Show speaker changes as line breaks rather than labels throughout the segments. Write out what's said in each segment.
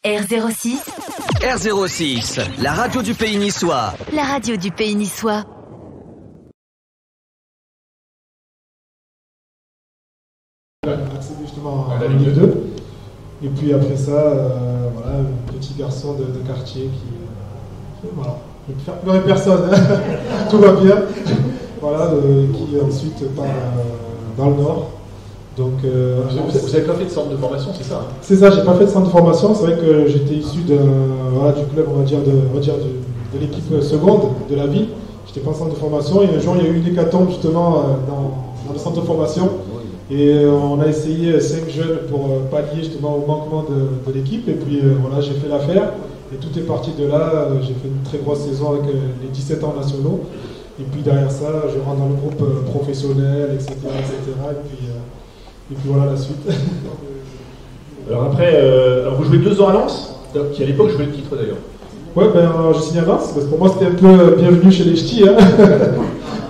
R06.
R06, la radio du pays niçois.
La radio du pays niçois.
Accéder justement à la Ligue 2. Et puis après ça, voilà, un petit garçon de quartier qui. Voilà, je ne vais faire pleurer personne, hein. Tout va bien. Voilà, qui ensuite part dans le Nord. Donc,
vous n'avez pas fait de centre de formation, c'est ça, hein?
C'est ça, j'ai pas fait de centre de formation. C'est vrai que j'étais issu du club, on va dire de l'équipe seconde de la ville. J'étais pas en centre de formation et un jour il y a eu une hécatombe justement dans le centre de formation. Et on a essayé 5 jeunes pour pallier justement au manquement de l'équipe. Et puis voilà, j'ai fait l'affaire. Et tout est parti de là. J'ai fait une très grosse saison avec les 17 ans nationaux. Et puis derrière ça, je rentre dans le groupe professionnel, etc. Et puis voilà la suite.
Alors après, vous jouez 2 ans à Lens, qui à l'époque jouait le titre d'ailleurs.
Ouais, j'ai signé à Lens, parce que pour moi c'était un peu bienvenu chez les ch'tis. Hein.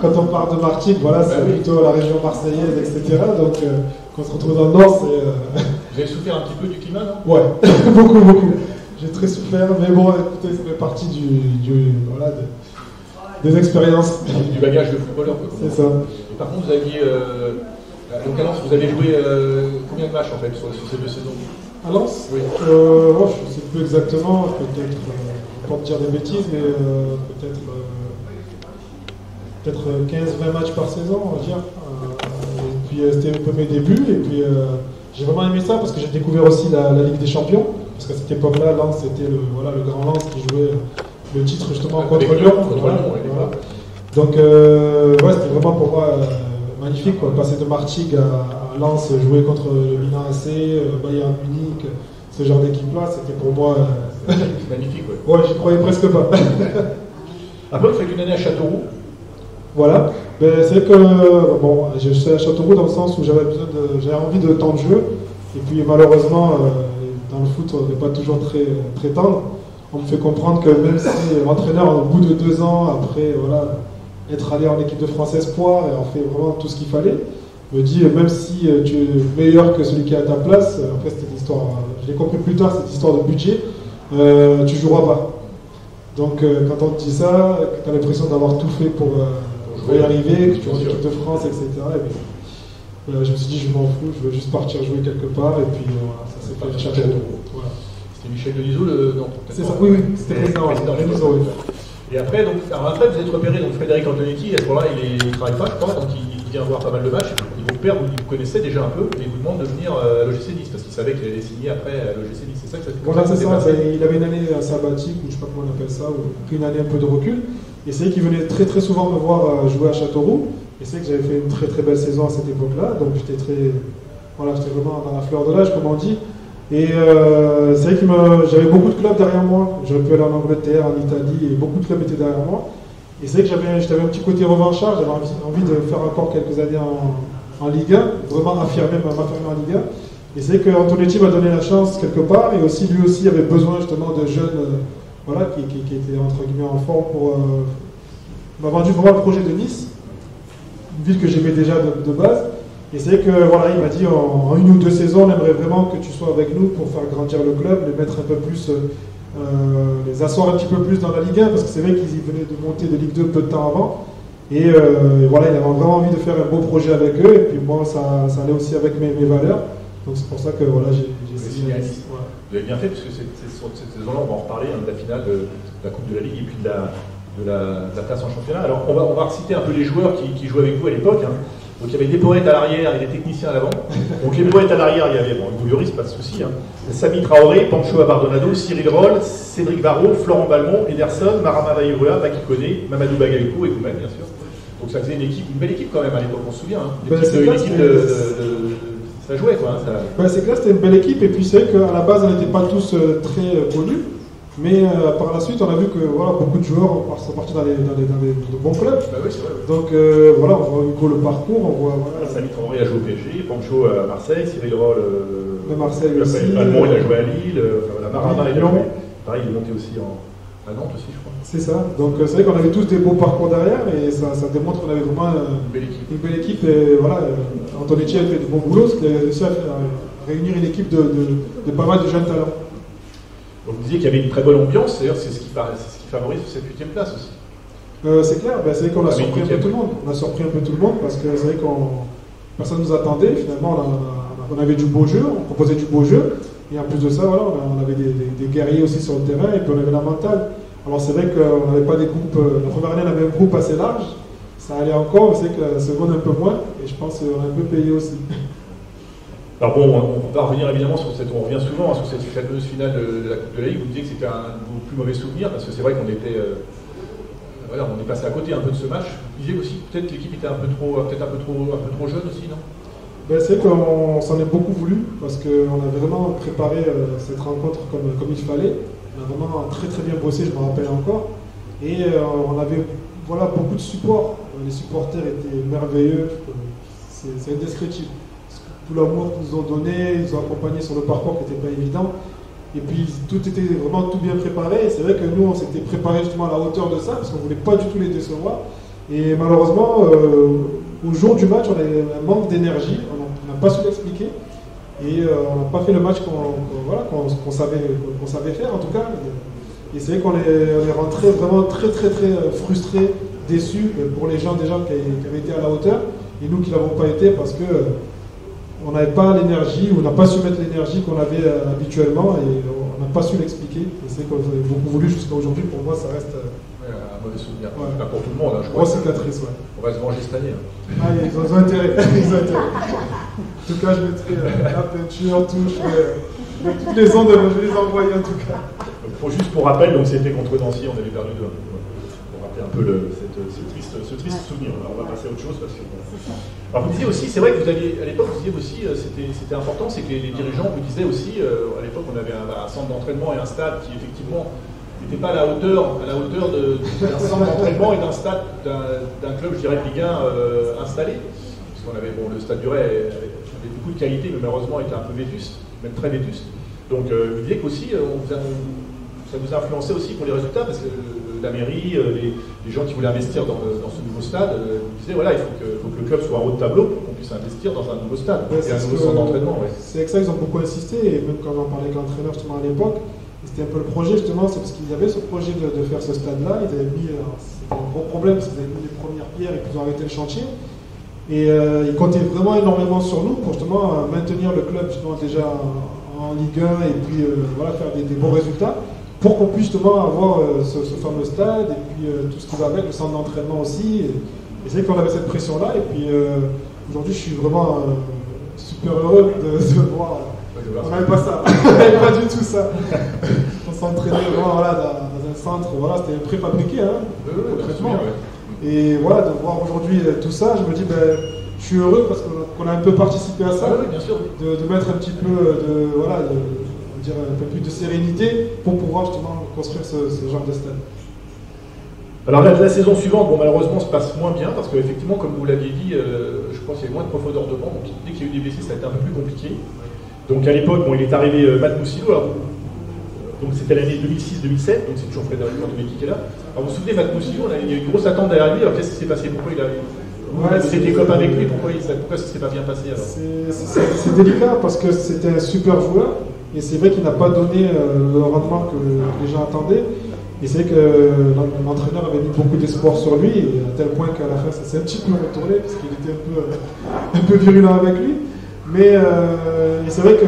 Quand on part de Martigues, voilà, c'est plutôt la région marseillaise, etc. Donc quand on se retrouve dans le Nord, c'est.
Vous avez souffert un petit peu du climat, non?
Ouais, beaucoup. J'ai très souffert, mais bon, écoutez, ça fait partie des expériences.
Du bagage de footballeur, quoi.
C'est ça.
Et par contre, vous aviez. Donc à Lens, vous avez joué combien de matchs en fait sur ces 2 saisons?
À Lens?
Oui.
Je ne sais plus exactement, peut-être, je ne vais pas dire des bêtises, mais peut-être 15-20 matchs par saison, on va dire. Et puis c'était un peu mes débuts, et puis j'ai vraiment aimé ça parce que j'ai découvert aussi la Ligue des Champions, parce qu'à cette époque-là, Lens c'était le grand Lens qui jouait le titre justement contre Lyon. Voilà. Donc c'était vraiment pour moi magnifique, quoi. Passer de Martigues à Lens, jouer contre le Milan AC, Bayern Munich, ce genre d'équipe-là, c'était pour moi.
Magnifique, ouais.
Ouais, j'y croyais presque pas.
Après, vous faites une année à Châteauroux.
Voilà. C'est vrai que je suis à Châteauroux dans le sens où j'avais envie de temps de jeu. Et puis malheureusement, dans le foot, on n'est pas toujours très tendre. On me fait comprendre que même si l'entraîneur, au bout de 2 ans, après, voilà, être allé en équipe de France Espoir et en fait vraiment tout ce qu'il fallait, me dit même si tu es meilleur que celui qui est à ta place, après c'était une histoire, je l'ai compris plus tard, cette histoire de budget, tu joueras pas. Donc quand on te dit ça, tu as l'impression d'avoir tout fait pour y arriver, que tu es en équipe de France, etc. Et bien, je me suis dit je m'en fous, je veux juste partir jouer quelque part et puis voilà, ça s'est fait Châteauroux. Voilà.
C'était Michel Denisot le. Non,
c'est ça, oui, c'était président Denisot.
Et après, vous êtes repéré, donc Frédéric Antonetti, à ce moment-là, il travaille pas, je crois, donc il vient voir pas mal de matchs. Il vous repère, il vous connaissait déjà un peu, et il vous demande de venir à l'OGC Nice, parce qu'il savait qu'il allait signer après à l'OGC Nice. C'est ça que ça fait.
Voilà, c'est ça. Il avait une année sabbatique, ou je sais pas comment on appelle ça, ou une année un peu de recul. Et c'est vrai qu'il venait très très souvent me voir jouer à Châteauroux. Et c'est vrai que j'avais fait une très très belle saison à cette époque-là, donc j'étais vraiment dans la fleur de l'âge, comme on dit. Et c'est vrai que j'avais beaucoup de clubs derrière moi. J'aurais pu aller en Angleterre, en Italie, et beaucoup de clubs étaient derrière moi. Et c'est vrai que j'avais un petit côté revanchard, j'avais envie de faire encore quelques années en Ligue 1, vraiment m'affirmer en Ligue 1. Et c'est vrai qu'Antonetti m'a donné la chance quelque part, et aussi lui aussi avait besoin justement de jeunes qui étaient entre guillemets en forme m'a vendu vraiment le projet de Nice, une ville que j'aimais déjà de base. Et c'est vrai que voilà, il m'a dit en 1 ou 2 saisons, on aimerait vraiment que tu sois avec nous pour faire grandir le club, les mettre un peu plus, les asseoir un petit peu plus dans la Ligue 1, parce que c'est vrai qu'ils venaient de monter de Ligue 2 peu de temps avant. Et voilà, il avait vraiment envie de faire un beau projet avec eux, et puis moi ça allait aussi avec mes valeurs. Donc c'est pour ça que voilà, j'ai signé à Nice.
Voilà. Vous avez bien fait, parce que sur cette saison-là, on va en reparler, de la finale de la Coupe de la Ligue et puis de la place en championnat. Alors on va reciter un peu les joueurs qui jouaient avec vous à l'époque. Hein. Donc il y avait des poètes à l'arrière et des techniciens à l'avant. Donc les poètes à l'arrière, il y avait Hugo Lloris, pas de souci. Hein. Samy Traoré, Pancho Abardonado, Cyril Roll, Cédric Varro, Florent Balmont, Ederson, Marama Vaïrua, Maki Koné, Mamadou Bagayoko et vous-même, bien sûr. Donc ça faisait une belle équipe quand même à l'époque, on se souvient. Hein. Ça jouait quoi. Hein,
c'est clair, c'était une belle équipe. Et puis c'est vrai qu'à la base, on n'était pas tous très connus. Mais par la suite, on a vu que voilà, beaucoup de joueurs sont partis dans de bons clubs.
Bah oui, c'est vrai.
Donc voilà, on voit Hugo le parcours, on voit. Voilà,
Samy Traoré a joué au PSG, Pancho à Marseille, Cyril Roll
à Marseille aussi.
Balmont, il a joué à Lille, Marama, il a joué. Pareil, il est monté aussi à Nantes aussi, je crois.
C'est ça. Donc c'est vrai qu'on avait tous des beaux parcours derrière et ça démontre qu'on avait vraiment une belle équipe. Et voilà, Antonetti a fait du bon boulot, parce qu'il a réussi à réunir une équipe de pas mal de jeunes talents.
Donc vous disiez qu'il y avait une très bonne ambiance, d'ailleurs c'est ce qui favorise cette 8e place aussi.
C'est clair, c'est vrai qu'on a surpris un peu tout le monde. On a surpris un peu tout le monde parce que c'est vrai qu'on personne ne nous attendait. Finalement, on avait du beau jeu, on proposait du beau jeu. Et en plus de ça, voilà, on avait des guerriers aussi sur le terrain et puis on avait la mentale. Alors c'est vrai qu'on n'avait pas des groupes. La première année, on avait un groupe assez large. Ça allait encore, mais c'est que la seconde un peu moins. Et je pense qu'on a un peu payé aussi.
Alors bon, on va revenir évidemment sur on revient souvent sur cette fameuse finale de la Coupe de la Ligue. Vous disiez que c'était un de vos plus mauvais souvenirs parce que c'est vrai qu'on était. Voilà, on est passé à côté un peu de ce match. Vous disiez aussi peut-être que l'équipe était un peu trop jeune aussi, non?
C'est vrai qu'on s'en est beaucoup voulu parce qu'on a vraiment préparé cette rencontre comme il fallait. On a vraiment très très bien bossé, je me rappelle encore. Et on avait beaucoup de support. Les supporters étaient merveilleux. C'est indescriptible. Tout l'amour qu'ils nous ont donné, ils nous ont accompagnés sur le parcours qui n'était pas évident. Et puis tout était vraiment tout bien préparé. Et c'est vrai que nous, on s'était préparé justement à la hauteur de ça parce qu'on ne voulait pas du tout les décevoir. Et malheureusement, au jour du match, on avait un manque d'énergie. On n'a pas su l'expliquer. Et on n'a pas fait le match qu'on savait faire en tout cas. Et c'est vrai qu'on est rentré vraiment très très très frustrés, déçus pour les gens déjà qui avaient été à la hauteur. Et nous qui ne l'avons pas été parce que on n'avait pas l'énergie, on n'a pas su mettre l'énergie qu'on avait habituellement et on n'a pas su l'expliquer. Et c'est qu'on avait beaucoup voulu jusqu'à aujourd'hui. Pour moi, ça reste
un mauvais souvenir.
Ouais.
Pas pour tout le monde. Hein, je
grosse
crois
cicatrice, ouais.
On va se manger cette année.
Ah, ils ont intérêt. Ils ont intérêt. En tout cas, je mettrai la peinture, tout. Toutes les ondes, je vais les envoyer en tout cas.
Juste pour rappel, donc c'était contre Nancy, on avait perdu 2-1. Pour rappeler un peu ce triste souvenir. Alors, on va passer à autre chose parce que. Alors vous disiez aussi, c'est vrai que vous aviez, à l'époque, vous disiez aussi, c'était important, c'est que les dirigeants vous disaient aussi, à l'époque, on avait un centre d'entraînement et un stade qui effectivement n'était pas à la hauteur d'un centre d'entraînement et d'un stade, d'un club, je dirais, de Ligue 1 installé. Puisqu'on avait, le stade du Ray avait beaucoup de qualité, mais malheureusement était un peu vétuste, même très vétuste. Donc vous disiez qu'aussi, ça vous a influencé aussi pour les résultats, parce que la mairie, les gens qui voulaient investir dans ce nouveau stade, disaient voilà, il faut que le club soit en haut de tableau pour qu'on puisse investir dans un nouveau stade et un nouveau centre d'entraînement. Ouais.
C'est avec ça qu'ils ont beaucoup insisté, et même quand j'en parlais avec l'entraîneur justement à l'époque, c'était un peu le projet justement, c'est parce qu'il y avait ce projet de faire ce stade-là, ils avaient mis, c'était un gros problème parce qu'ils avaient mis les premières pierres et qu'ils ont arrêté le chantier. Et ils comptaient vraiment énormément sur nous pour justement maintenir le club justement déjà en Ligue 1 et puis faire des bons résultats pour qu'on puisse justement avoir ce fameux stade et puis tout ce qui va avec, le centre d'entraînement aussi. Et c'est vrai qu'on avait cette pression-là et puis aujourd'hui je suis vraiment super heureux de voir. On n'avait pas ça, on n'avait pas du tout ça. On s'entraînait vraiment dans un centre, c'était préfabriqué, concrètement. Et voilà, de voir aujourd'hui tout ça, je me dis, je suis heureux parce qu'on a un peu participé à ça,
bien sûr.
de mettre un petit peu un peu plus de sérénité pour pouvoir justement construire ce genre de stade.
Alors la saison suivante, malheureusement, se passe moins bien parce qu'effectivement, comme vous l'aviez dit, je pense qu'il y a moins de profondeur de banc, donc dès qu'il y a eu des blessés, ça a été un peu plus compliqué. Donc à l'époque, il est arrivé Matt Moussilou, donc c'était l'année 2006-2007, donc c'est toujours Frédéric Antonetti qui est là. Alors vous vous souvenez, Matt Moussilou, il y a eu une grosse attente derrière lui, alors qu'est-ce qui s'est passé? Pourquoi il a... Vous étiez copain avec lui, pourquoi ça ne s'est pas bien passé alors?
C'est délicat parce que c'était un super joueur, et c'est vrai qu'il n'a pas donné le rendement que les gens attendaient. Et c'est vrai que l'entraîneur avait mis beaucoup d'espoir sur lui, et à tel point qu'à la fin ça s'est un petit peu retourné, parce qu'il était un peu virulent avec lui. Mais et c'est vrai que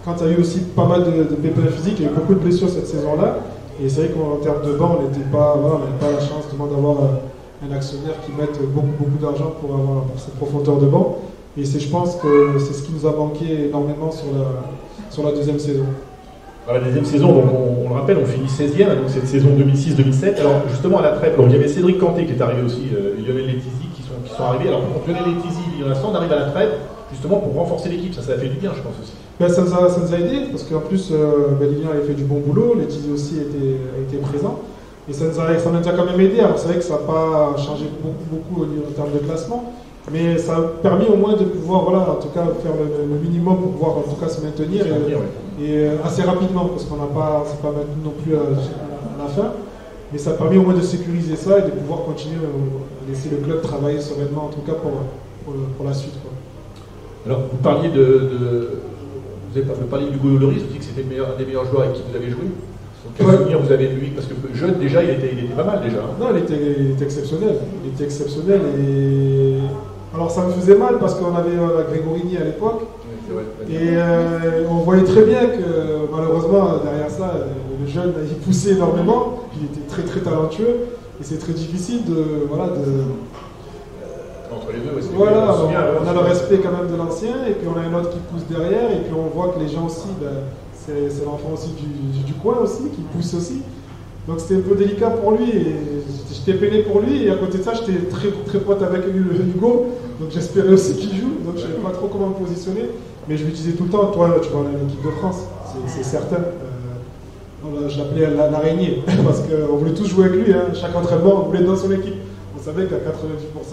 quand il y a eu aussi pas mal de pépins physiques, il y a eu beaucoup de blessures cette saison-là. Et c'est vrai qu'en termes de banc, on n'avait pas la chance d'avoir un actionnaire qui mette beaucoup d'argent pour cette profondeur de banc. Et je pense que c'est ce qui nous a manqué énormément sur la deuxième saison.
La deuxième saison, donc on le rappelle, on finit 16e, donc cette saison 2006-2007. Alors justement à la trêve, il y avait Cédric Canté qui est arrivé aussi, Lionel Letizy qui sont arrivés. Alors contre Lionel Letizy, Vincent, on arrive à la trêve justement pour renforcer l'équipe, ça a fait du bien je pense aussi.
Ça nous a aidé parce qu'en plus Lilian avait fait du bon boulot, Letizy aussi a été présent. Et ça nous a quand même aidé. Alors c'est vrai que ça n'a pas changé beaucoup en termes de classement, mais ça a permis au moins de pouvoir en tout cas faire le minimum pour pouvoir en tout cas se maintenir et assez rapidement parce qu'on s'est pas maintenu non plus à la fin, mais ça a permis au moins de sécuriser ça et de pouvoir continuer à laisser le club travailler sereinement en tout cas pour la suite.
Alors vous parliez vous avez parlé d'Hugo Lloris, vous dites que c'était un des meilleurs joueurs avec qui vous avez joué. Quel souvenir vous avez de lui? Parce que jeune déjà, il était pas mal déjà. Hein.
Non, il était exceptionnel. Il était exceptionnel et alors ça me faisait mal parce qu'on avait la Grégorini à l'époque. Et on voyait très bien que malheureusement derrière ça, le jeune il poussait énormément, il était très très talentueux et c'est très difficile
entre les deux, ouais,
voilà, on a le respect quand même de l'ancien et puis on a un autre qui pousse derrière et puis on voit que les gens aussi, c'est l'enfant aussi du coin aussi qui pousse aussi. Donc c'était un peu délicat pour lui et j'étais peiné pour lui et à côté de ça j'étais très très pote avec Hugo, donc j'espérais aussi qu'il joue, donc je ne savais pas trop comment me positionner. Mais je lui disais tout le temps, toi tu vas aller à l'équipe de France, c'est certain. Je l'appelais l'araignée, parce qu'on voulait tous jouer avec lui, hein. Chaque entraînement, on voulait être dans son équipe. On savait qu'à 90%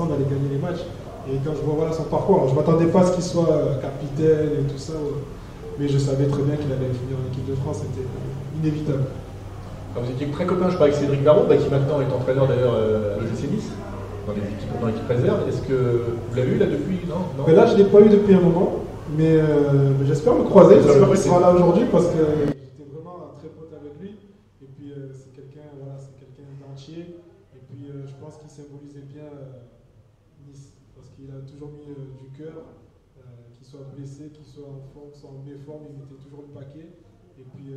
on allait gagner les matchs. Et quand je vois son parcours, alors, je ne m'attendais pas à ce qu'il soit capitaine et tout ça, mais je savais très bien qu'il allait finir en équipe de France, c'était inévitable.
Alors, vous étiez très copain, je parle avec Cédric Darron, qui maintenant est entraîneur d'ailleurs à l'OGC Nice, dans l'équipe réserve. Est-ce que vous l'avez eu là depuis? Non.
Mais là, je ne l'ai pas eu depuis un moment. Mais j'espère le croiser, j'espère qu'il sera là aujourd'hui parce que j'étais vraiment très pote avec lui. Et puis c'est quelqu'un d'entier. Et puis je pense qu'il symbolisait bien Nice parce qu'il a toujours mis du cœur, qu'il soit blessé, qu'il soit en forme, soit en méforme, il mettait toujours le paquet. Et puis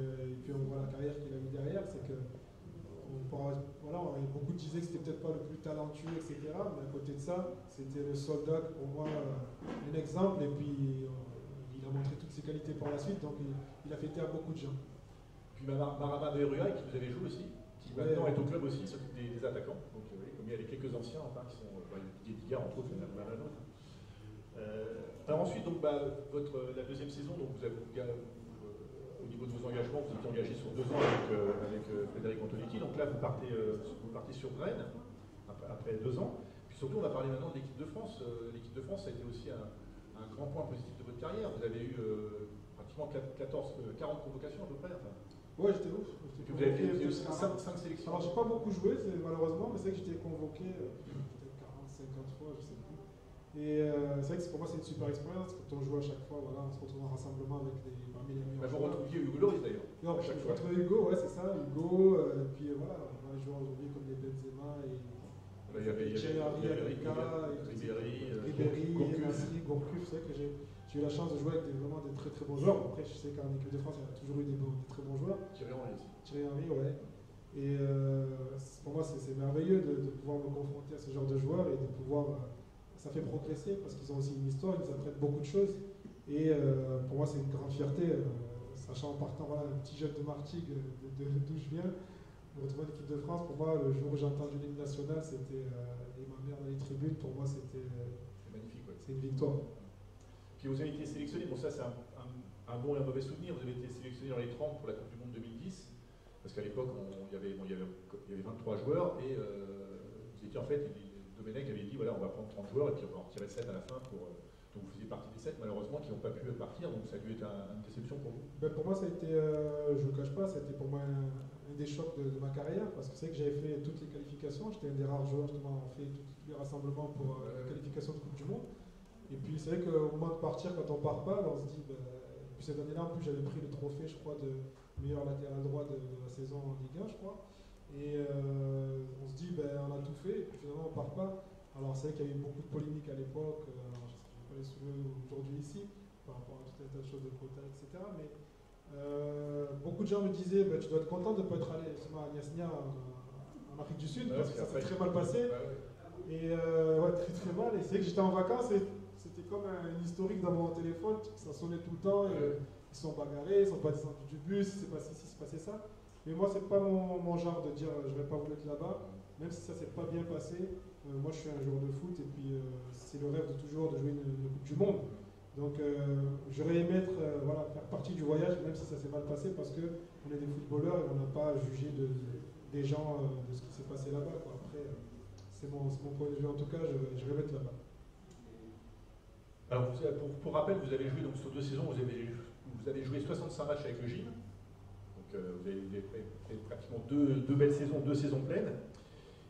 on voit la carrière qu'il a eu derrière, c'est que beaucoup disaient que c'était peut-être pas le plus talentueux, etc. Mais à côté de ça, c'était le soldat pour moi un exemple. Et puis il a montré toutes ses qualités par la suite, donc il a fait taire beaucoup de gens.
Puis Marama Verruya, qui vous avez joué aussi, qui maintenant est au club aussi, s'occupe des attaquants. Donc comme il y a les quelques anciens, qui sont Didier Digard entre autres, alors ensuite, donc, la deuxième saison, donc vous avez au niveau de vos engagements, vous êtes engagé sur 2 ans avec Frédéric Antonitti. Donc là, vous partez sur Rennes après 2 ans. Puis surtout, on va parler maintenant de l'équipe de France. L'équipe de France, ça a été aussi un grand point positif de votre carrière. Vous avez eu pratiquement 40 convocations à peu près. Enfin.
Ouais, j'étais ouf.
Vous avez fait 5 sélections.
Alors, j'ai pas beaucoup joué, malheureusement, mais c'est que j'étais convoqué peut-être 40-50 fois, je sais plus. Et c'est vrai que pour moi, c'est une super expérience. Quand on joue à chaque fois, on se retrouve en rassemblement parmi les meilleurs.
Vous retrouviez Hugo Lloris d'ailleurs.
Non, je retrouve Hugo, ouais, c'est ça. Hugo, puis voilà, on a des joueurs aujourd'hui comme les Benzema et Thierry Henry, Ribéry, Nasri, Gourcuff. C'est vrai que j'ai eu la chance de jouer avec vraiment des très très bons joueurs. Après, je sais qu'en équipe de France, il y a toujours eu des très bons joueurs.
Thierry
Henry, ouais. Et pour moi, c'est merveilleux de pouvoir me confronter à ce genre de joueurs et de pouvoir. Ça fait progresser parce qu'ils ont aussi une histoire, ils nous apprennent beaucoup de choses. Et pour moi, c'est une grande fierté, sachant en partant, un petit jeune de Martigues, d'où je viens, de retrouver l'équipe de France. Pour moi, le jour où j'ai entendu l'hymne national, c'était et ma mère dans les tribunes, pour moi, c'était
magnifique. Ouais.
C'est une victoire.
Puis vous avez été sélectionné, bon ça c'est un bon et un mauvais souvenir, vous avez été sélectionné dans les 30 pour la Coupe du Monde 2010, parce qu'à l'époque, il y avait 23 joueurs, et vous étiez en fait, Domenech avait dit, voilà, on va prendre 30 joueurs, et puis on va en retirer 7 à la fin, donc vous faisiez partie des 7, malheureusement, qui n'ont pas pu partir, donc ça a dû être une déception pour vous.
Pour moi, ça a été, je ne le cache pas, ça a été pour moi un des chocs de ma carrière, parce que c'est vrai que j'avais fait toutes les qualifications, j'étais un des rares joueurs justement à fait tous les rassemblements pour la qualification de Coupe du Monde. Et puis c'est vrai qu'au moment de partir, quand on part pas, on se dit, puis cette année-là, en plus, j'avais pris le trophée, je crois, de meilleur latéral droit de la saison en Ligue 1, je crois. Et on se dit, on a tout fait, et puis finalement, on part pas. Alors c'est vrai qu'il y a eu beaucoup de polémiques à l'époque, je ne vais pas les soulever aujourd'hui ici, par rapport à tout un tas de choses de quotas, etc. Mais beaucoup de gens me disaient, tu dois être content de ne pas être allé à Niasnia en Afrique du Sud, parce que ça s'est très mal passé. Et très très mal. Et c'est vrai que j'étais en vacances et c'était comme une historique dans mon téléphone, ça sonnait tout le temps. Et ils sont bagarrés, ils sont pas descendus du bus, c'est passé ci, c'est passé ça. Mais moi, c'est pas mon genre de dire je vais pas voulu être là-bas, même si ça s'est pas bien passé. Moi, je suis un joueur de foot et puis c'est le rêve de toujours de jouer une Coupe du Monde. Donc, j'aurais aimé faire partie du voyage, même si ça s'est mal passé, parce qu'on est des footballeurs et on n'a pas à juger des gens de ce qui s'est passé là-bas. Après, c'est mon point de vue en tout cas, je vais mettre là-bas.
Alors, pour rappel, vous avez joué donc, sur 2 saisons, vous avez joué 65 matchs avec le Gym. Donc, vous avez fait pratiquement 2 belles saisons, 2 saisons pleines.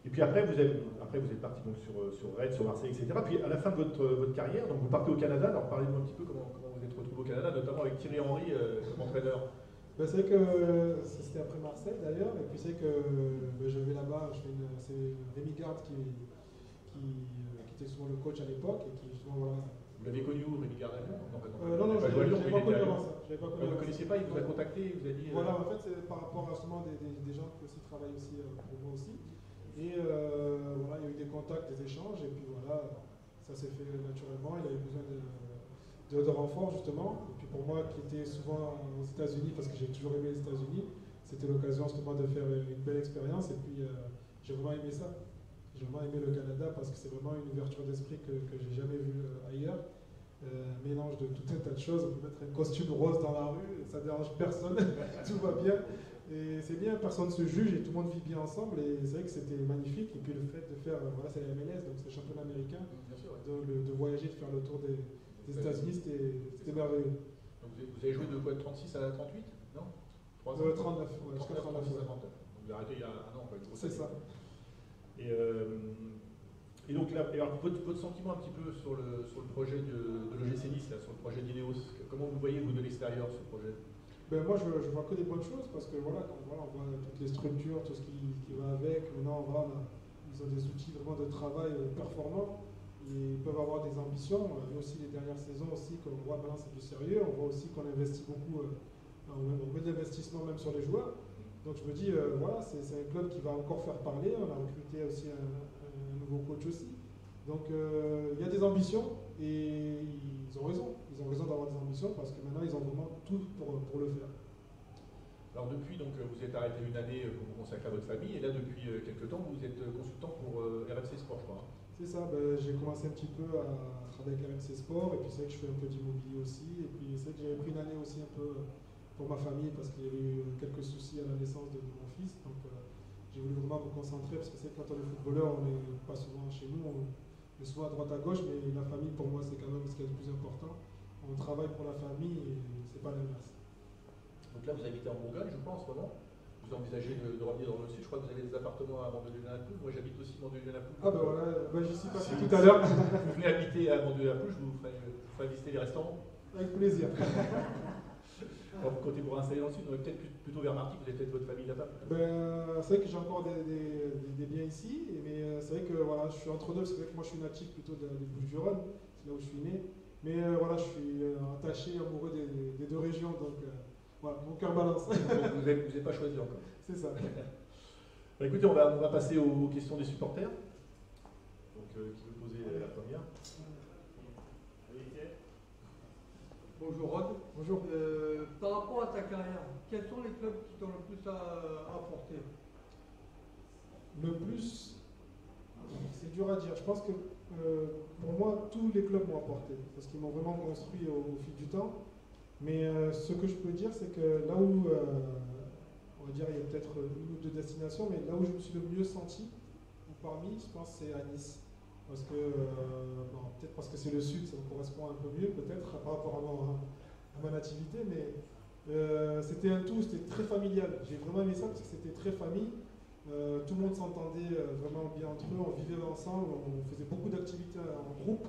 Et Et puis après, vous êtes parti donc sur Rennes, sur Marseille, etc. Puis à la fin de votre carrière, donc vous partez au Canada. Alors parlez-moi un petit peu comment vous êtes retrouvé au Canada, notamment avec Thierry Henry comme entraîneur.
Ben, c'est que c'était après Marseille d'ailleurs, et puis c'est que je vais là-bas, c'est Rémi Garde qui était souvent le coach à l'époque et qui justement voilà.
Vous l'avez connu où, Rémi Garde?
Non, je ne l'avais pas connu avant ça.
Vous ne le connaissiez pas, il vous a contacté, il vous a dit.
Voilà, en fait, c'est par rapport à justement des gens qui aussi travaillent aussi pour moi aussi. Et voilà, il y a eu des contacts, des échanges, et puis voilà, ça s'est fait naturellement. Il avait besoin de renforts justement. Et puis pour moi, qui était souvent aux États-Unis, parce que j'ai toujours aimé les États-Unis, c'était l'occasion justement de faire une belle expérience. Et puis j'ai vraiment aimé ça. J'ai vraiment aimé le Canada parce que c'est vraiment une ouverture d'esprit que j'ai jamais vue ailleurs. Mélange de tout un tas de choses. On peut mettre un costume rose dans la rue, ça dérange personne, tout va bien. Et c'est bien, personne ne se juge et tout le monde vit bien ensemble. Et c'est vrai que c'était magnifique. Et puis le fait de faire, voilà, c'est la MLS, donc c'est le championnat américain, de voyager, de faire le tour des États-Unis, c'était merveilleux.
Donc vous avez joué de quoi, de 36 à 38? Non
39, ouais, jusqu'à 39.
Donc vous avez arrêté il y a un an, quoi.
C'est ça.
Et donc là, alors, votre sentiment un petit peu sur le projet de l'OGC Nice, là, sur le projet d'Ineos, comment vous voyez, vous, de l'extérieur, ce projet?
Ben moi, je vois que des bonnes choses parce que voilà, on voit toutes les structures, tout ce qui va avec. Maintenant, ils ont des outils vraiment de travail performants. Ils peuvent avoir des ambitions. Il y a aussi les dernières saisons aussi qu'on voit maintenant c'est du sérieux. On voit aussi qu'on investit beaucoup, on met de l'investissement même sur les joueurs. Donc je me dis, voilà, c'est un club qui va encore faire parler. On a recruté aussi un nouveau coach aussi. Donc il y a des ambitions et ils ont raison. Ils ont raison d'avoir des ambitions parce que maintenant ils ont vraiment tout pour le faire.
Alors depuis, donc, vous êtes arrêté une année pour vous consacrer à votre famille et là depuis quelques temps vous êtes consultant pour RMC Sport, je crois.
C'est ça, j'ai commencé un petit peu à travailler avec RMC Sport et puis c'est vrai que je fais un peu d'immobilier aussi. Et puis c'est vrai que j'avais pris une année aussi un peu pour ma famille parce qu'il y avait eu quelques soucis à la naissance de mon fils. Donc j'ai voulu vraiment me concentrer parce que c'est que quand on est footballeur, on n'est pas souvent chez nous, on est souvent à droite à gauche, mais la famille pour moi c'est quand même ce qui est le plus important. On travaille pour la famille et c'est pas l'inverse.
Donc là vous habitez en Bourgogne, je crois, en ce moment. Vous envisagez de revenir dans le sud. Je crois que vous avez des appartements à Mandelieu-la-Poulle. Moi j'habite aussi Mandelieu-la-Poulle.
Ah ben voilà, j'y suis passé tout à l'heure.
Vous venez habiter à Mandelieu-la-Poulle, je vous ferai visiter les restaurants.
Avec plaisir.
Alors, vous comptez pour installer dans le sud, on est peut-être plutôt vers Martigues, vous avez peut-être votre famille là-bas.
C'est vrai que j'ai encore des biens ici, mais c'est vrai que voilà, je suis entre deux, parce que moi je suis natif plutôt des Bouches-du-Rhône, c'est là où je suis né. Mais voilà, je suis attaché, amoureux des deux régions, donc voilà, mon cœur balance.
Donc, vous n'avez pas choisi encore.
C'est ça.
Bah, écoutez, on va passer aux questions des supporters. Donc, qui veut poser la première?
Bonjour Rod.
Bonjour.
Par rapport à ta carrière, quels sont les clubs qui t'ont le plus apporté?
Le plus, c'est dur à dire. Je pense que pour moi, tous les clubs m'ont apporté, parce qu'ils m'ont vraiment construit au fil du temps. Mais ce que je peux dire, c'est que là où, on va dire, il y a peut-être une ou deux destinations, mais là où je me suis le mieux senti, ou parmi, je pense, c'est à Nice. Parce que, peut-être parce que c'est le sud, ça me correspond un peu mieux, peut-être, par rapport à ma nativité, mais c'était un tout, c'était très familial. J'ai vraiment aimé ça parce que c'était très famille. Tout le monde s'entendait vraiment bien entre eux, on vivait ensemble, on faisait beaucoup d'activités en groupe,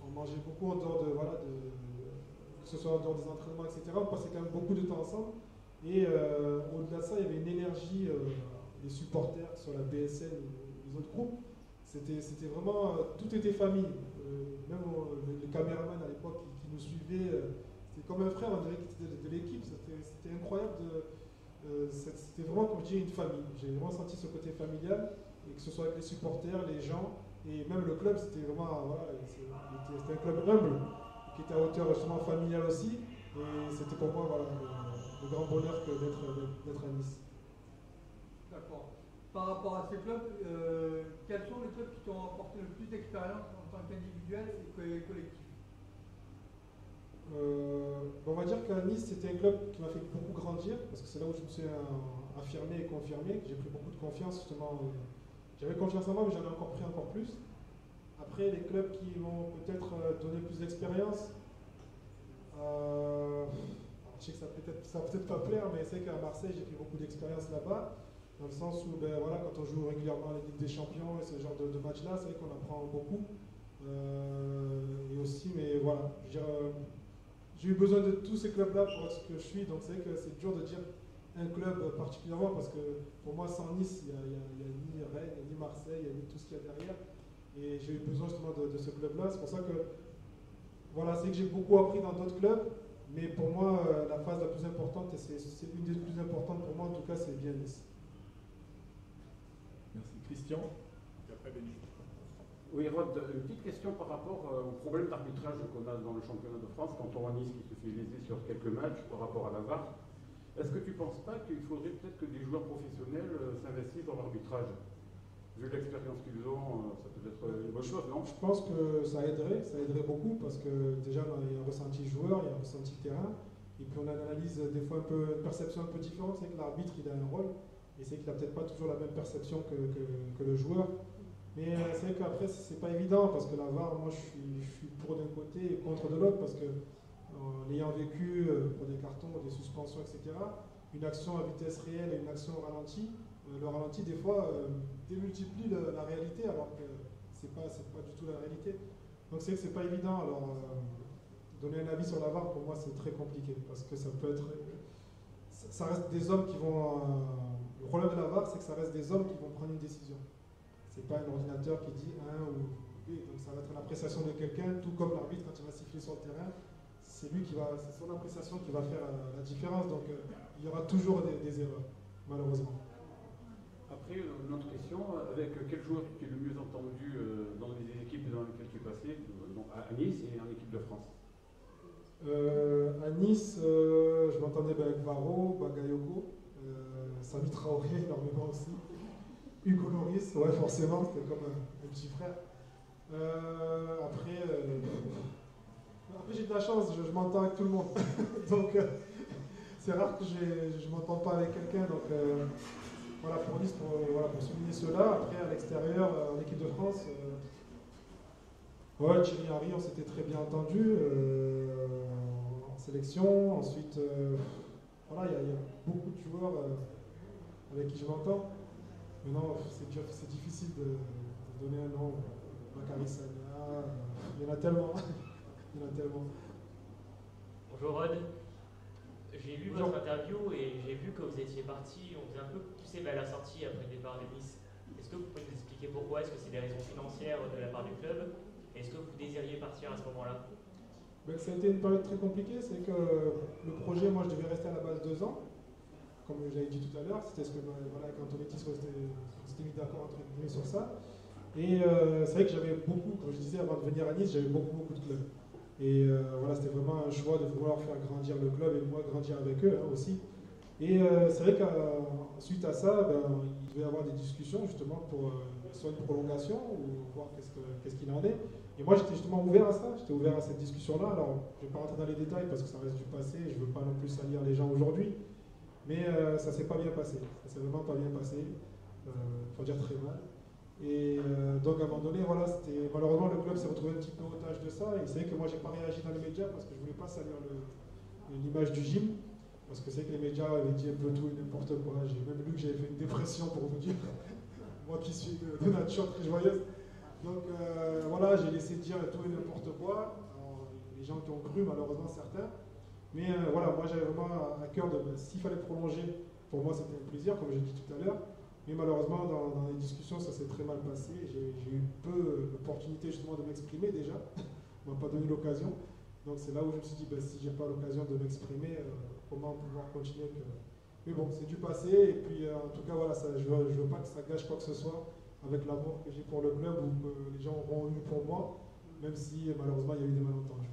on mangeait beaucoup en dehors que ce soit en dehors des entraînements, etc. On passait quand même beaucoup de temps ensemble. Et au-delà de ça, il y avait une énergie des supporters sur la BSN ou les autres groupes. C'était vraiment, tout était famille. Même les caméramans à l'époque qui nous suivaient, c'était comme un frère, on dirait qu'ils étaient de l'équipe. C'était incroyable. C'était vraiment, comme je dis, une famille. J'ai vraiment senti ce côté familial, et que ce soit avec les supporters, les gens, et même le club, c'était vraiment, voilà, c'était un club humble, qui était à hauteur justement familiale aussi. Et c'était pour moi voilà, le grand bonheur que d'être à Nice.
D'accord. Par rapport à ces clubs, quels sont les clubs qui t'ont apporté le plus d'expérience en tant qu'individuel et collectif?
On va dire qu'à Nice, c'était un club qui m'a fait beaucoup grandir, parce que c'est là où je me suis affirmé et confirmé, que j'ai pris beaucoup de confiance justement. J'avais confiance en moi, mais j'en ai encore pris encore plus. Après, les clubs qui m'ont peut-être donné plus d'expérience, je sais que ça va peut-être pas plaire, mais c'est qu'à Marseille, j'ai pris beaucoup d'expérience là-bas. dans le sens où ben, voilà, quand on joue régulièrement à la Ligue des Champions et ce genre de match-là, c'est vrai qu'on apprend beaucoup. Et aussi, mais voilà, je veux dire, j'ai eu besoin de tous ces clubs-là pour être ce que je suis, donc c'est vrai que c'est dur de dire un club particulièrement parce que pour moi, sans Nice, il n'y a ni Rennes, il n'y a ni Marseille, il n'y a ni tout ce qu'il y a derrière. Et j'ai eu besoin justement de ce club-là. C'est pour ça que voilà, c'est que j'ai beaucoup appris dans d'autres clubs, mais pour moi, la phase la plus importante, et c'est une des plus importantes pour moi en tout cas, c'est bien Nice.
Merci. Christian. Et après Béni.
Oui, Rod, une petite question par rapport au problème d'arbitrage qu'on a dans le championnat de France quand on voit Nice qui se fait léser sur quelques matchs par rapport à la VAR. Est-ce que tu ne penses pas qu'il faudrait peut-être que des joueurs professionnels s'investissent dans l'arbitrage? Vu l'expérience qu'ils ont, ça peut être une bonne chose, non?
Je pense que ça aiderait beaucoup parce que déjà il y a un ressenti joueur, il y a un ressenti terrain, et puis on a une analyse des fois une perception un peu différente, c'est que l'arbitre il a un rôle, et c'est qu'il n'a peut-être pas toujours la même perception que le joueur. Mais c'est vrai qu'après c'est pas évident parce que la VAR, moi je suis pour d'un côté et contre de l'autre parce que l'ayant vécu pour des cartons, des suspensions, etc., une action à vitesse réelle et une action au ralenti, le ralenti des fois démultiplie la réalité alors que c'est pas du tout la réalité. Donc c'est que c'est pas évident. Alors donner un avis sur la VAR pour moi c'est très compliqué parce que ça peut être, ça reste des hommes qui vont. Le problème de la VAR c'est que ça reste des hommes qui vont prendre une décision. C'est pas un ordinateur qui dit 1 ou B. Donc ça va être l'appréciation de quelqu'un, tout comme l'arbitre quand il va siffler sur le terrain. C'est son appréciation qui va faire la différence. Donc il y aura toujours des erreurs, malheureusement.
Après, une autre question, avec quel joueur tu es le mieux entendu dans les équipes dans lesquelles tu es passé, à Nice et en équipe de France?
À Nice, je m'entendais avec Varro, Bagayoko, Sami Traoré énormément aussi, Hugo Lloris, ouais forcément, c'était comme un petit frère. Après j'ai de la chance, je m'entends avec tout le monde. Donc c'est rare que je ne m'entende pas avec quelqu'un. Donc voilà, pour Nice, pour souligner cela. Après à l'extérieur, en équipe de France, ouais, Thierry Henry, on s'était très bien entendu en sélection. Ensuite, voilà, il y a beaucoup de joueurs avec qui je m'entends. Maintenant, c'est difficile de donner un nom. Bakary Sagna, il y en a tellement. Il y en a tellement.
Bonjour Rod, j'ai lu votre interview et j'ai vu que vous étiez parti, on vous a un peu poussé vers la sortie après le départ de Nice. Est-ce que vous pouvez nous expliquer pourquoi? Est-ce que c'est des raisons financières de la part du club? Est-ce que vous désiriez partir à ce moment-là?
Ben, ça a été une période très compliquée, c'est que le projet, moi je devais rester à la base 2 ans, comme je l'avais dit tout à l'heure, c'était ce que voilà, quand on s'était mis d'accord entre guillemets sur ça. Et c'est vrai que j'avais beaucoup, comme je disais avant de venir à Nice, j'avais beaucoup de clubs. Et voilà, c'était vraiment un choix de vouloir faire grandir le club et moi grandir avec eux aussi. Et c'est vrai qu'ensuite à ça, ben, il devait y avoir des discussions justement pour soit une prolongation ou voir qu'est-ce qu'il en est. Et moi j'étais justement ouvert à ça, j'étais ouvert à cette discussion-là. Alors je ne vais pas rentrer dans les détails parce que ça reste du passé, je ne veux pas non plus salir les gens aujourd'hui. Mais ça ne s'est pas bien passé, ça s'est vraiment pas bien passé, il faut dire très mal. Et donc à un moment donné, voilà, malheureusement le club s'est retrouvé un petit peu otage de ça. Et c'est vrai que moi j'ai pas réagi dans les médias parce que je voulais pas salir l'image du gym. Parce que c'est que les médias avaient dit un peu tout et n'importe quoi. J'ai même lu que j'avais fait une dépression pour vous dire. Moi qui suis de nature très joyeuse. Donc voilà, j'ai laissé dire tout et n'importe quoi. Alors, les gens qui ont cru, malheureusement certains. Mais voilà, moi j'avais vraiment à cœur s'il fallait prolonger, pour moi c'était un plaisir, comme j'ai dit tout à l'heure. Mais malheureusement, dans les discussions, ça s'est très mal passé. J'ai eu peu l'opportunité justement de m'exprimer déjà. On ne m'a pas donné l'occasion. Donc c'est là où je me suis dit, ben, si j'ai pas l'occasion de m'exprimer, comment pouvoir continuer Mais bon, c'est du passé. Et puis en tout cas, voilà, je veux pas que ça gâche quoi que ce soit avec l'amour que j'ai pour le club ou que les gens auront eu pour moi, même si malheureusement il y a eu des malentendus.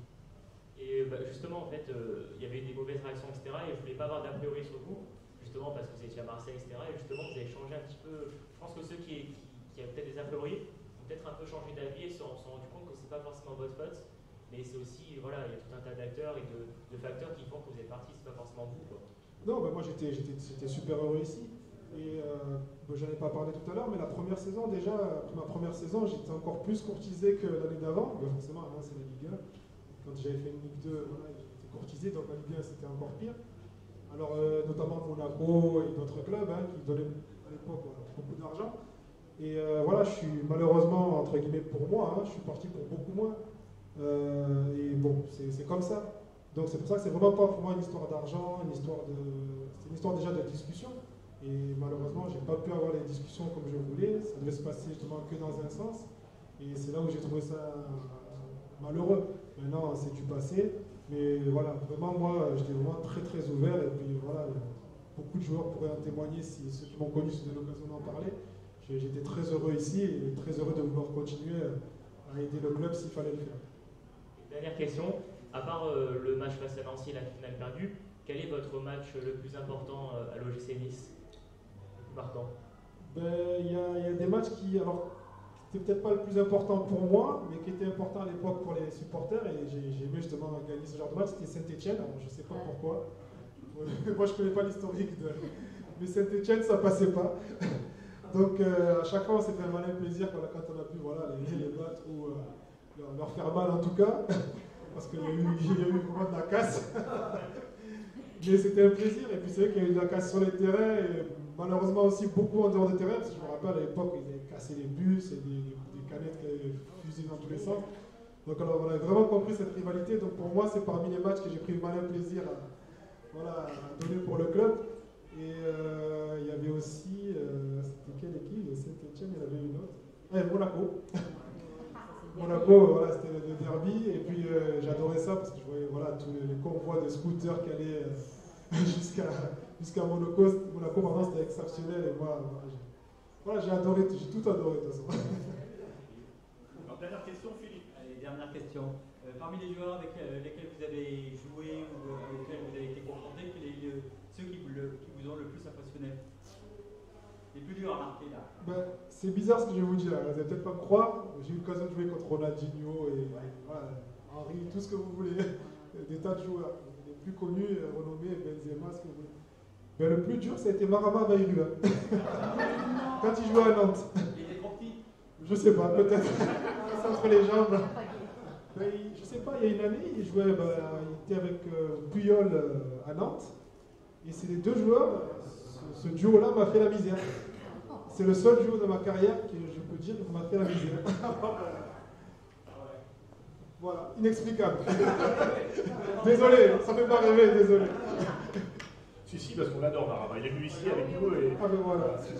Et bah, justement, en fait, il y avait eu des mauvaises réactions, etc. Et je ne voulais pas avoir d'a priori sur vous. Justement parce que vous étiez à Marseille, etc. Et justement, vous avez changé un petit peu. Je pense que ceux qui avaient peut-être des a priori ont peut-être un peu changé d'avis et se sont rendus compte que c'est pas forcément votre faute. Mais c'est aussi, voilà, il y a tout un tas d'acteurs et de facteurs qui font que vous êtes parti, c'est pas forcément vous, quoi.
Non, ben moi j'étais super heureux ici. Et j'en ai pas parlé tout à l'heure, mais la première saison, déjà, après ma première saison, j'étais encore plus courtisé que l'année d'avant. Ben forcément, hein, c'est la Ligue 1. Quand j'avais fait une Ligue 2, voilà, j'étais courtisé, donc la Ligue 1 c'était encore pire. Alors, notamment Monaco et d'autres clubs qui donnaient l'époque, beaucoup d'argent. Et voilà, je suis malheureusement, entre guillemets, pour moi, hein, je suis parti pour beaucoup moins. Et bon, c'est comme ça. Donc c'est pour ça que c'est vraiment pas pour moi une histoire d'argent, c'est une histoire déjà de discussion. Et malheureusement, j'ai pas pu avoir les discussions comme je voulais. Ça devait se passer justement que dans un sens. Et c'est là où j'ai trouvé ça malheureux. Maintenant, c'est du passé. Mais voilà, vraiment, moi, j'étais vraiment très très ouvert. Et puis voilà, beaucoup de joueurs pourraient en témoigner si ceux qui m'ont connu se donnaient l'occasion d'en parler. J'étais très heureux ici et très heureux de vouloir continuer à aider le club s'il fallait le faire.
Dernière question, à part le match face à Nancy et la finale perdue, quel est votre match le plus important à l'OGC Nice? Le plus marquant?
Il y a des matchs qui, alors, c'était peut-être pas le plus important pour moi, mais qui était important à l'époque pour les supporters, et j'ai aimé justement gagner ce genre de match. C'était Saint-Etienne, alors je sais pas pourquoi. Moi je connais pas l'historique mais Saint-Etienne ça passait pas. Donc à chaque fois c'était un malin plaisir quand on a pu les battre ou leur faire mal en tout cas, parce qu'il y a eu vraiment de la casse. Mais c'était un plaisir, et puis c'est vrai qu'il y a eu de la casse sur les terrains, et malheureusement aussi beaucoup en dehors des terrains, parce que je me rappelle à l'époque ils avaient cassé les bus et des canettes qui avaient fusé dans tous les sens. Donc alors, on a vraiment compris cette rivalité, donc pour moi c'est parmi les matchs que j'ai pris malin plaisir à donner pour le club. Et il y avait aussi, c'était quelle équipe? Saint-Etienne, il y en avait une autre. Monaco. Monaco, voilà, c'était le derby. Et puis j'adorais ça parce que je voyais tous les convois de scooters qui allaient jusqu'à Monaco. Monaco, vraiment, c'était exceptionnel. Et moi, j'ai adoré, j'ai tout adoré de toute façon.
Alors, dernière question, Philippe.
Allez, dernière question. Parmi les joueurs avec lesquels vous avez joué ou auxquels vous avez été confrontés, ceux qui vous ont le plus impressionné? Les plus durs à marquer là.
C'est bizarre ce que je vais vous dire, vous n'allez peut-être pas me croire. J'ai eu l'occasion de jouer contre Ronaldinho et Henry, tout ce que vous voulez, des tas de joueurs. Les plus connus, renommés, Benzema, ce que vous voulez. Mais le plus dur, ça a été Marama Bayrou. Quand il jouait à Nantes.
Il était trop petit?
Je sais pas, peut-être. Entre les jambes. Je sais pas, il y a une année, il était avec Puyol à Nantes. Et c'est les deux joueurs, ce duo-là m'a fait la misère. C'est le seul duo de ma carrière que je peux dire qui m'a fait la misère. Voilà, inexplicable. Désolé, ça ne fait pas rêver, désolé.
Si, parce qu'on adore Marama. Il est venu ici avec nous et
voilà.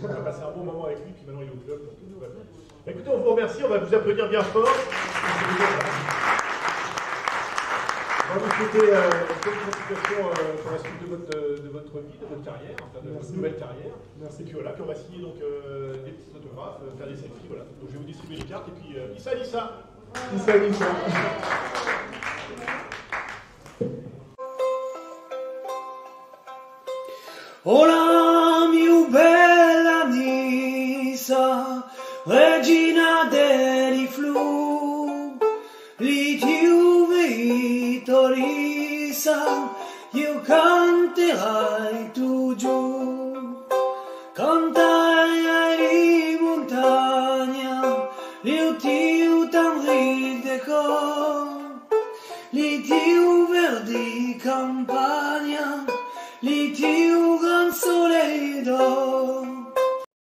On a passé un bon moment avec lui, puis maintenant il est au club. Donc tout va bien. Écoutez, on vous remercie, on va vous applaudir bien fort. On va vous souhaiter bonne continuation pour la suite de votre vie, de votre carrière, enfin de votre nouvelle carrière.
Merci.
Et puis voilà, puis on va signer donc des petits autographes, faire des selfies, voilà. Donc je vais vous distribuer les cartes et puis Issa.
Issa.
Hola mia bella Nisa, regina dei flu, li tiu vittorisa, io canterai tu giù, cantai ai montagna, li tiu tamri de cor, li tiu verdi campagna, li tiu